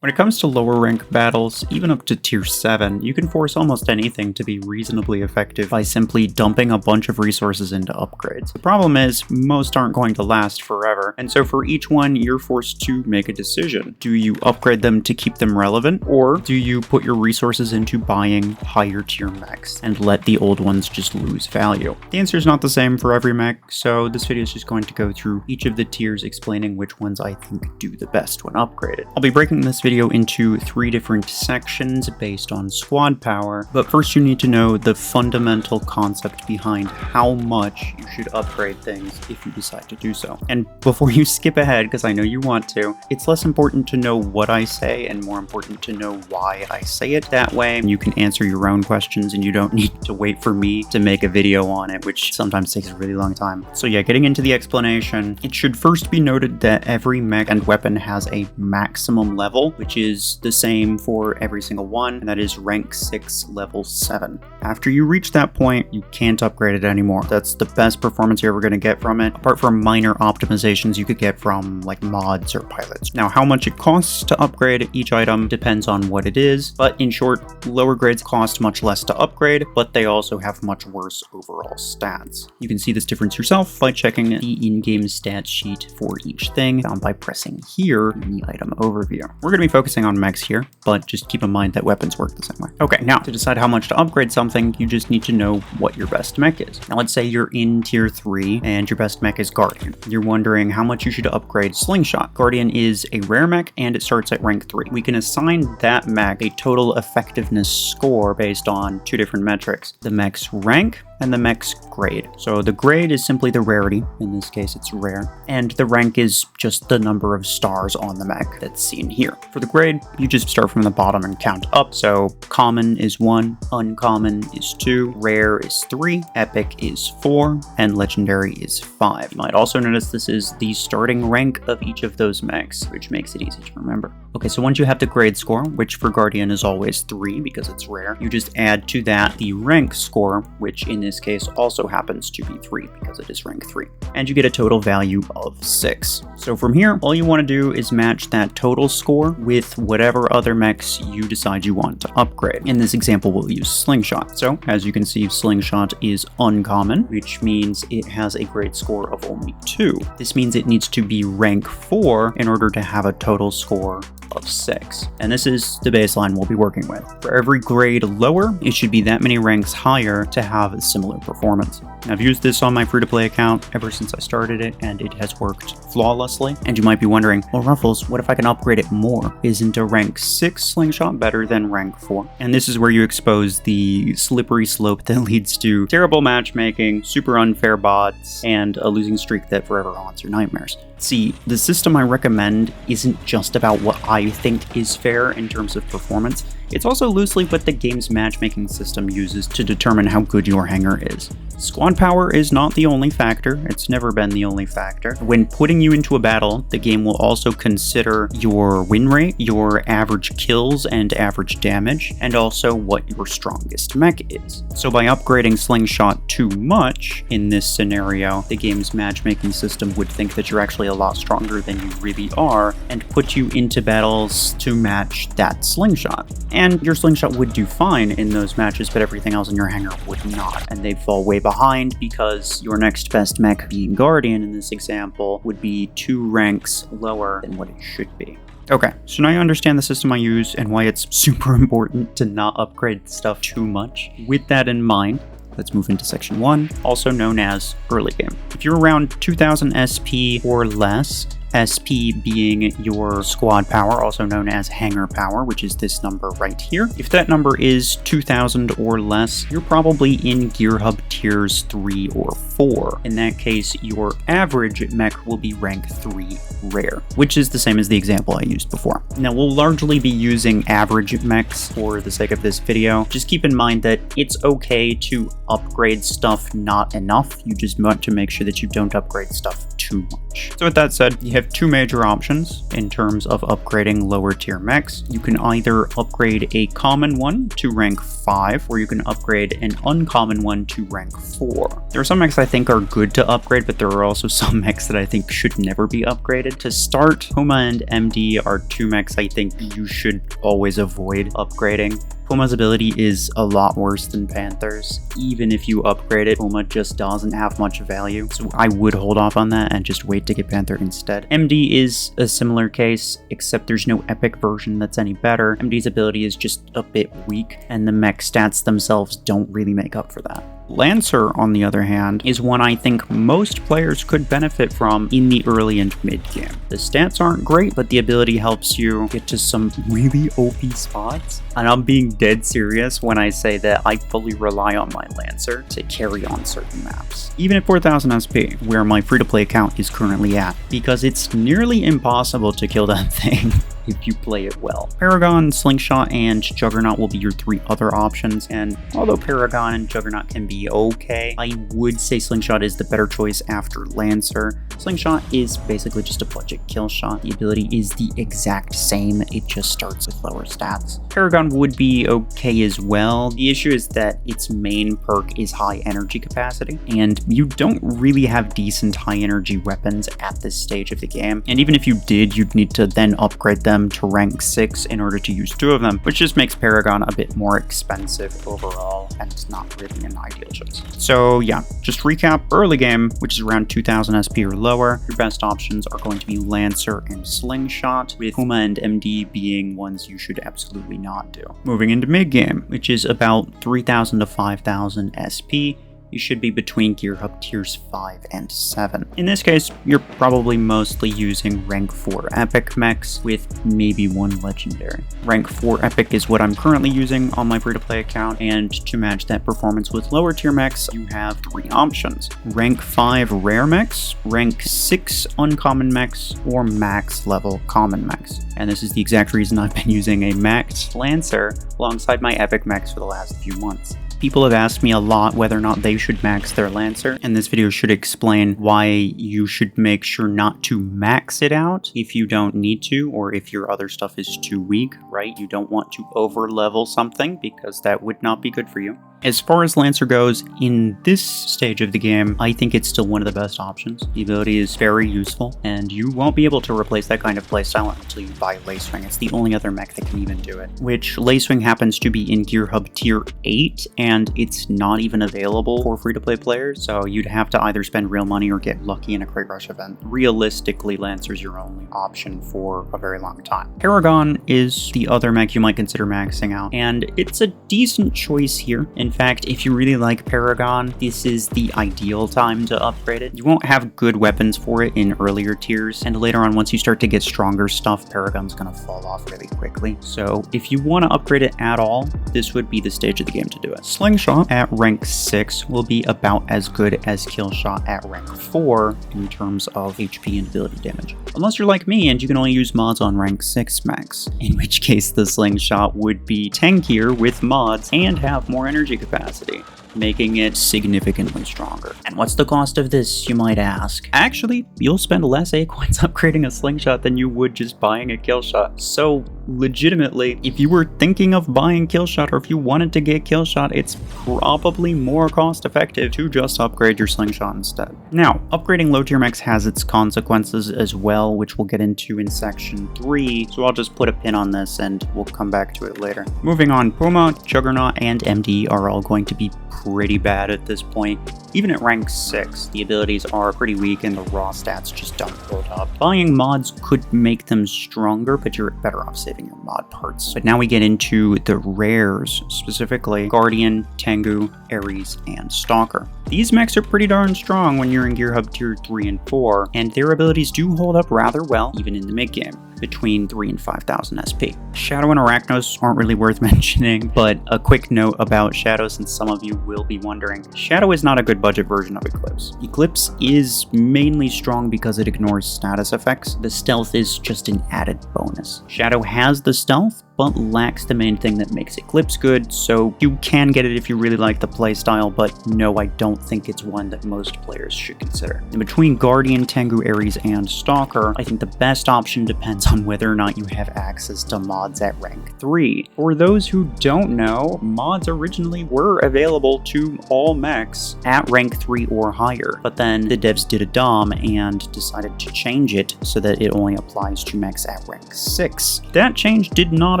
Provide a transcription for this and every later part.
When it comes to lower rank battles, even up to tier 7, you can force almost anything to be reasonably effective by simply dumping a bunch of resources into upgrades. The problem is, most aren't going to last forever, and so for each one, you're forced to make a decision. Do you upgrade them to keep them relevant, or do you put your resources into buying higher tier mechs and let the old ones just lose value? The answer is not the same for every mech, so this video is just going to go through each of the tiers, explaining which ones I think do the best when upgraded. I'll be breaking this video into 3 different sections based on squad power, but first you need to know the fundamental concept behind how much you should upgrade things if you decide to do so. And before you skip ahead, because I know you want to, it's less important to know what I say and more important to know why I say it. That way you can answer your own questions and you don't need to wait for me to make a video on it, which sometimes takes a really long time. So yeah, getting into the explanation, it should first be noted that every mech and weapon has a maximum level, which is the same for every single one, and that is rank 6 level 7. After you reach that point, you can't upgrade it anymore. That's the best performance you're ever going to get from it, apart from minor optimizations you could get from like mods or pilots. Now, how much it costs to upgrade each item depends on what it is, but in short, lower grades cost much less to upgrade, but they also have much worse overall stats. You can see this difference yourself by checking the in-game stats sheet for each thing, found by pressing here in the item overview. We're going to be focusing on mechs here, but just keep in mind that weapons work the same way. Okay, now to decide how much to upgrade something, you just need to know what your best mech is. Now let's say you're in tier 3 and your best mech is Guardian. You're wondering how much you should upgrade Slingshot. Guardian is a rare mech and it starts at rank 3. We can assign that mech a total effectiveness score based on 2 different metrics: the mech's rank and the mech's grade. So the grade is simply the rarity, in this case it's rare, and the rank is just the number of stars on the mech that's seen here. For the grade, you just start from the bottom and count up. So common is 1, uncommon is 2, rare is 3, epic is 4, and legendary is 5. You might also notice this is the starting rank of each of those mechs, which makes it easy to remember. Okay, so once you have the grade score, which for Guardian is always 3 because it's rare, you just add to that the rank score, which in this case also happens to be 3 because it is rank 3, and you get a total value of 6. So from here, all you want to do is match that total score with whatever other mechs you decide you want to upgrade. In this example, we'll use Slingshot. So as you can see, Slingshot is uncommon, which means it has a grade score of only 2. This means it needs to be rank 4 in order to have a total score of 6. And this is the baseline we'll be working with. For every grade lower, it should be that many ranks higher to have a similar performance. I've used this on my free-to-play account ever since I started it, and it has worked flawlessly. And you might be wondering, well, RuFFles, what if I can upgrade it more? Isn't a rank 6 Slingshot better than rank 4? And this is where you expose the slippery slope that leads to terrible matchmaking, super unfair bots, and a losing streak that forever haunts your nightmares. See, the system I recommend isn't just about what I think is fair in terms of performance. It's also loosely what the game's matchmaking system uses to determine how good your hanger is. Squad power is not the only factor. It's never been the only factor. When putting you into a battle, the game will also consider your win rate, your average kills and average damage, and also what your strongest mech is. So by upgrading Slingshot too much in this scenario, the game's matchmaking system would think that you're actually a lot stronger than you really are and put you into battles to match that Slingshot. And your Slingshot would do fine in those matches, but everything else in your hanger would not, and they'd fall way behind because your next best mech, being Guardian in this example, would be 2 ranks lower than what it should be. Okay, so now you understand the system I use and why it's super important to not upgrade stuff too much. With that in mind, let's move into section 1, also known as early game. If you're around 2000 SP or less, SP being your squad power, also known as hanger power, which is this number right here. If that number is 2000 or less, you're probably in Gear Hub tiers 3 or 4. In that case, your average mech will be rank 3 rare, which is the same as the example I used before. Now, we'll largely be using average mechs for the sake of this video. Just keep in mind that it's okay to upgrade stuff not enough. You just want to make sure that you don't upgrade stuff too too much. So with that said, you have two major options in terms of upgrading lower tier mechs. You can either upgrade a common one to rank 5, or you can upgrade an uncommon one to rank 4. There are some mechs I think are good to upgrade, but there are also some mechs that I think should never be upgraded. To start, Puma and MD are two mechs I think you should always avoid upgrading. Puma's ability is a lot worse than Panther's. Even if you upgrade it, Puma just doesn't have much value. So I would hold off on that and just wait to get Panther instead. MD is a similar case, except there's no epic version that's any better. MD's ability is just a bit weak, and the mech stats themselves don't really make up for that. Lancer, on the other hand, is one I think most players could benefit from in the early and mid game. The stats aren't great, but the ability helps you get to some really OP spots. And I'm being dead serious when I say that I fully rely on my Lancer to carry on certain maps. Even at 4000 SP, where my free-to-play account is currently at, because it's nearly impossible to kill that thing if you play it well. Paragon, Slingshot, and Juggernaut will be your three other options, and although Paragon and Juggernaut can be okay, I would say Slingshot is the better choice after Lancer. Slingshot is basically just a budget kill shot. The ability is the exact same, it just starts with lower stats. Paragon would be okay as well. The issue is that its main perk is high energy capacity, and you don't really have decent high energy weapons at this stage of the game. And even if you did, you'd need to then upgrade them to rank 6 in order to use two of them, which just makes Paragon a bit more expensive overall, and it's not really an ideal choice. So yeah, just recap, early game, which is around 2000 SP or lower, your best options are going to be Lancer and Slingshot, with Puma and MD being ones you should absolutely not do. Moving into mid game, which is about 3000 to 5000 SP, you should be between Gear Hub tiers 5 and 7. In this case, you're probably mostly using rank 4 epic mechs with maybe one legendary. Rank 4 epic is what I'm currently using on my free-to-play account, and to match that performance with lower tier mechs, you have three options. Rank 5 rare mechs, rank 6 uncommon mechs, or max level common mechs. And this is the exact reason I've been using a maxed Lancer alongside my epic mechs for the last few months. People have asked me a lot whether or not they should max their Lancer, and this video should explain why you should make sure not to max it out if you don't need to, or if your other stuff is too weak, right? You don't want to over level something because that would not be good for you. As far as Lancer goes, in this stage of the game, I think it's still one of the best options. The ability is very useful, and you won't be able to replace that kind of playstyle until you buy Lacewing. It's the only other mech that can even do it, which Lacewing happens to be in Gear Hub tier 8, and it's not even available for free-to-play players, so you'd have to either spend real money or get lucky in a Crate Rush event. Realistically, Lancer's your only option for a very long time. Paragon is the other mech you might consider maxing out, and it's a decent choice here. In fact, if you really like Paragon, this is the ideal time to upgrade it. You won't have good weapons for it in earlier tiers, and later on, once you start to get stronger stuff, Paragon's gonna fall off really quickly. So if you want to upgrade it at all, this would be the stage of the game to do it. Slingshot at rank 6 will be about as good as Killshot at rank 4 in terms of HP and ability damage. Unless you're like me and you can only use mods on rank 6 max, in which case the Slingshot would be tankier with mods and have more energy capacity, making it significantly stronger. And what's the cost of this, you might ask? Actually, you'll spend less Acorns upgrading a Slingshot than you would just buying a Killshot. So legitimately, if you were thinking of buying Killshot, or if you wanted to get Killshot, it's probably more cost effective to just upgrade your Slingshot instead. Now, upgrading low tier mechs has its consequences as well, which we'll get into in section 3, so I'll just put a pin on this and we'll come back to it later. Moving on, Puma, Juggernaut, and MD are all going to be pretty bad at this point. Even at rank 6, the abilities are pretty weak and the raw stats just don't hold up. Buying mods could make them stronger, but you're better off saving your mod parts. But now we get into the rares, specifically Guardian, Tengu, Ares, and Stalker. These mechs are pretty darn strong when you're in Gear Hub tier 3 and 4, and their abilities do hold up rather well even in the mid game, between 3 and 5000 SP. Shadow and Arachnos aren't really worth mentioning, but a quick note about Shadow, since some of you will be wondering. Shadow is not a good budget version of Eclipse. Eclipse is mainly strong because it ignores status effects. The stealth is just an added bonus. Shadow has the stealth, but lacks the main thing that makes Eclipse good, so you can get it if you really like the playstyle, but no, I don't think it's one that most players should consider. In between Guardian, Tengu, Ares, and Stalker, I think the best option depends on whether or not you have access to mods at rank 3. For those who don't know, mods originally were available to all mechs at rank 3 or higher, but then the devs did a DOM and decided to change it so that it only applies to mechs at rank 6. That change did not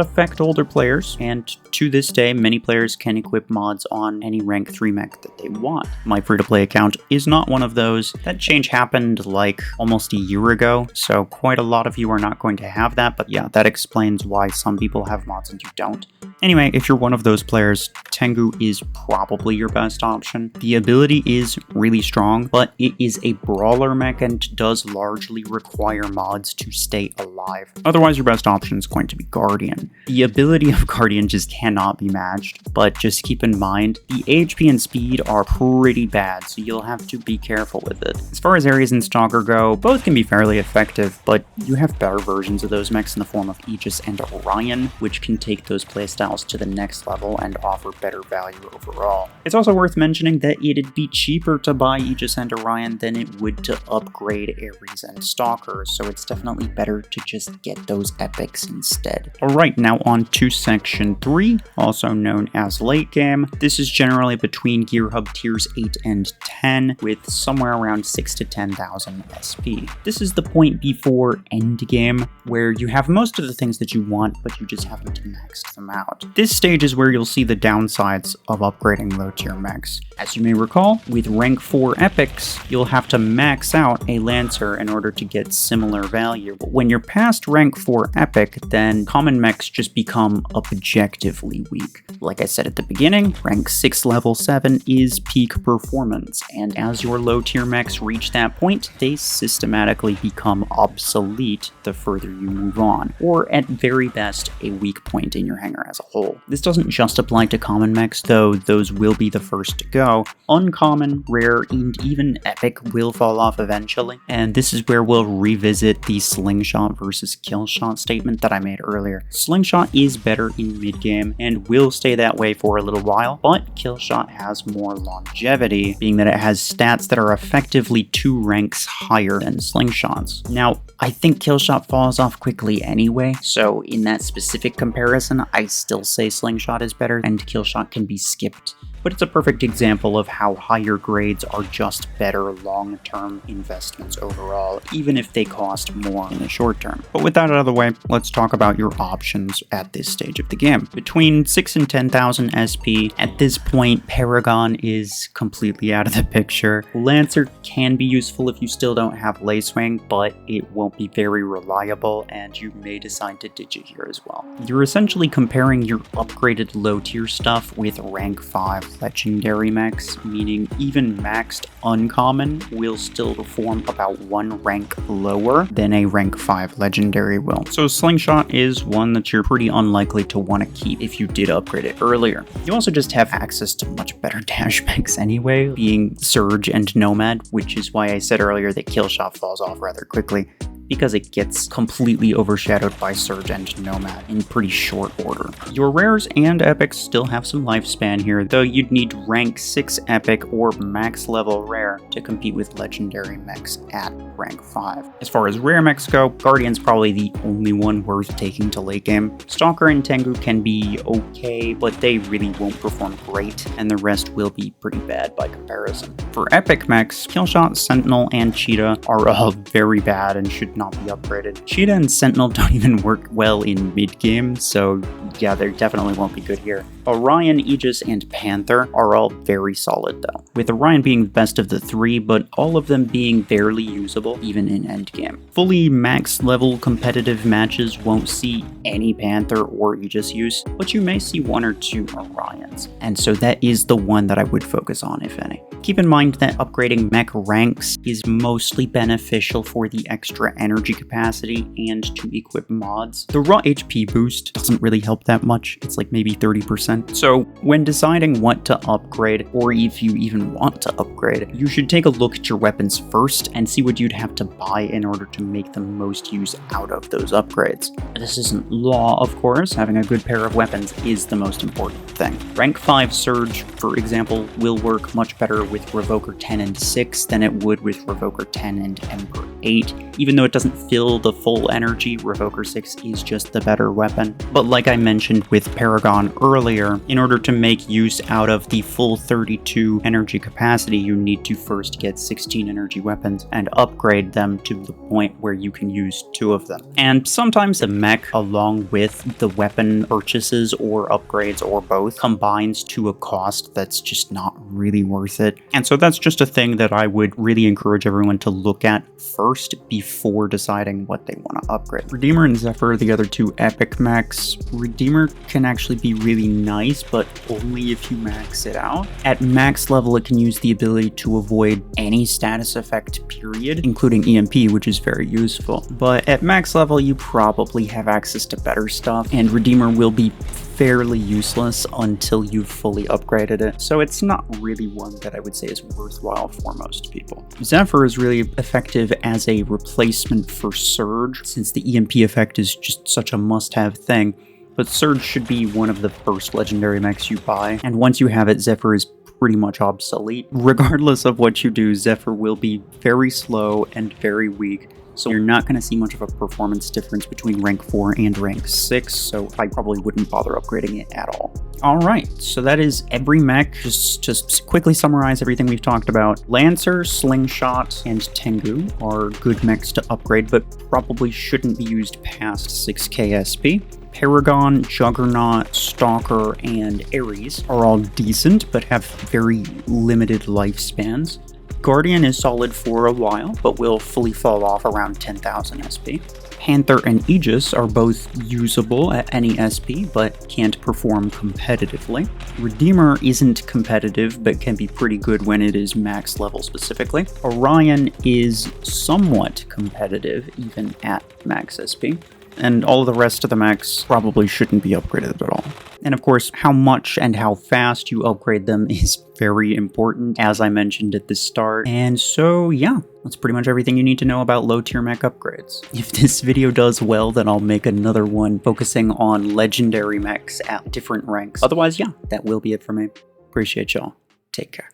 affect older players, and to this day, many players can equip mods on any rank 3 mech that they want. My free-to-play account is not one of those. That change happened like almost a year ago, so quite a lot of you are not going to have that, but yeah, that explains why some people have mods and you don't. Anyway, if you're one of those players, Tengu is probably your best option. The ability is really strong, but it is a brawler mech and does largely require mods to stay alive. Otherwise, your best option is going to be Guardian. The ability of Guardian just cannot be matched, but just keep in mind, the HP and speed are pretty bad, so you'll have to be careful with it. As far as Ares and Stalker go, both can be fairly effective, but you have better versions of those mechs in the form of Aegis and Orion, which can take those playstyles to the next level and offer better value overall. It's also worth mentioning that it'd be cheaper to buy Aegis and Orion than it would to upgrade Ares and Stalker, so it's definitely better to just get those epics instead. Alright, now on to section 3, also known as late game. This is generally between Gear Hub tiers 8 and 10, with somewhere around 6 to 10,000 SP. This is the point before end game, where you have most of the things that you want, but you just haven't maxed them out. This stage is where you'll see the downsides of upgrading low tier mechs. As you may recall, with rank 4 epics, you'll have to max out a Lancer in order to get similar value. But when you're past rank 4 epic, then common mechs just become objectively weak. Like I said at the beginning, rank 6 level 7 is peak performance, and as your low tier mechs reach that point, they systematically become obsolete the further you move on, or at very best, a weak point in your hangar as a whole. This doesn't just apply to common mechs, though those will be the first to go. Uncommon, rare, and even epic will fall off eventually, and this is where we'll revisit the slingshot versus killshot statement that I made earlier. Slingshot is better in mid-game, and will stay that way for a little while, but killshot has more longevity, being that it has stats that are effectively 2 ranks higher than slingshots. Now, I think killshot falls off quickly anyway, so in that specific comparison, I still say slingshot is better and killshot can be skipped. But it's a perfect example of how higher grades are just better long-term investments overall, even if they cost more in the short term. But with that out of the way, let's talk about your options at this stage of the game. Between 6 and 10,000 SP, at this point, Paragon is completely out of the picture. Lancer can be useful if you still don't have Lacewing, but it won't be very reliable, and you may decide to ditch it here as well. You're essentially comparing your upgraded low-tier stuff with rank 5 legendary mechs, meaning even maxed uncommon will still perform about 1 rank lower than a rank 5 legendary will. So slingshot is one that you're pretty unlikely to want to keep if you did upgrade it earlier. You also just have access to much better dash mechs anyway, being Surge and Nomad, which is why I said earlier that killshot falls off rather quickly, because it gets completely overshadowed by Surge and Nomad in pretty short order. Your rares and epics still have some lifespan here, though you'd need rank 6 epic or max level rare to compete with legendary mechs at rank 5. As far as rare mechs go, Guardian's probably the only one worth taking to late game. Stalker and Tengu can be okay, but they really won't perform great, and the rest will be pretty bad by comparison. For epic mechs, Killshot, Sentinel, and Cheetah are all very bad and should not be upgraded. Cheetah and Sentinel don't even work well in mid-game, so yeah, they definitely won't be good here. Orion, Aegis, and Panther are all very solid though, with Orion being the best of the 3, but all of them being barely usable even in endgame. Fully max level competitive matches won't see any Panther or Aegis use, but you may see 1 or 2 Orions, and so that is the one that I would focus on if any. Keep in mind that upgrading mech ranks is mostly beneficial for the extra energy capacity and to equip mods. The raw HP boost doesn't really help that much, it's like maybe 30%, can. So when deciding what to upgrade, or if you even want to upgrade, you should take a look at your weapons first and see what you'd have to buy in order to make the most use out of those upgrades. This isn't law, of course. Having a good pair of weapons is the most important thing. Rank 5 Surge, for example, will work much better with Revoker 10 and 6 than it would with Revoker 10 and Emperor 8. Even though it doesn't fill the full energy, Revoker 6 is just the better weapon. But like I mentioned with Paragon earlier, in order to make use out of the full 32 energy capacity, you need to first get 16 energy weapons and upgrade them to the point where you can use 2 of them. And sometimes the mech, along with the weapon purchases or upgrades or both, combines to a cost that's just not really worth it. And so that's just a thing that I would really encourage everyone to look at first before deciding what they want to upgrade. Redeemer and Zephyr are the other 2 epic mechs. Redeemer can actually be really nice, but only if you max it out. At max level, it can use the ability to avoid any status effect period, including EMP, which is very useful. But at max level, you probably have access to better stuff, and Redeemer will be fairly useless until you've fully upgraded it, so it's not really one that I would say is worthwhile for most people. Zephyr is really effective as a replacement for Surge, since the EMP effect is just such a must-have thing, but Surge should be one of the first legendary mechs you buy, and once you have it, Zephyr is pretty much obsolete. Regardless of what you do, Zephyr will be very slow and very weak, so you're not going to see much of a performance difference between rank 4 and rank 6, so I probably wouldn't bother upgrading it at all. Alright, so that is every mech. Just to quickly summarize everything we've talked about. Lancer, Slingshot, and Tengu are good mechs to upgrade, but probably shouldn't be used past 6k SP. Paragon, Juggernaut, Stalker, and Ares are all decent, but have very limited lifespans. Guardian is solid for a while, but will fully fall off around 10,000 SP. Panther and Aegis are both usable at any SP, but can't perform competitively. Redeemer isn't competitive, but can be pretty good when it is max level specifically. Orion is somewhat competitive, even at max SP. And all of the rest of the mechs probably shouldn't be upgraded at all. And of course, how much and how fast you upgrade them is very important, as I mentioned at the start. And so, yeah, that's pretty much everything you need to know about low-tier mech upgrades. If this video does well, then I'll make another one focusing on legendary mechs at different ranks. Otherwise, yeah, that will be it for me. Appreciate y'all. Take care.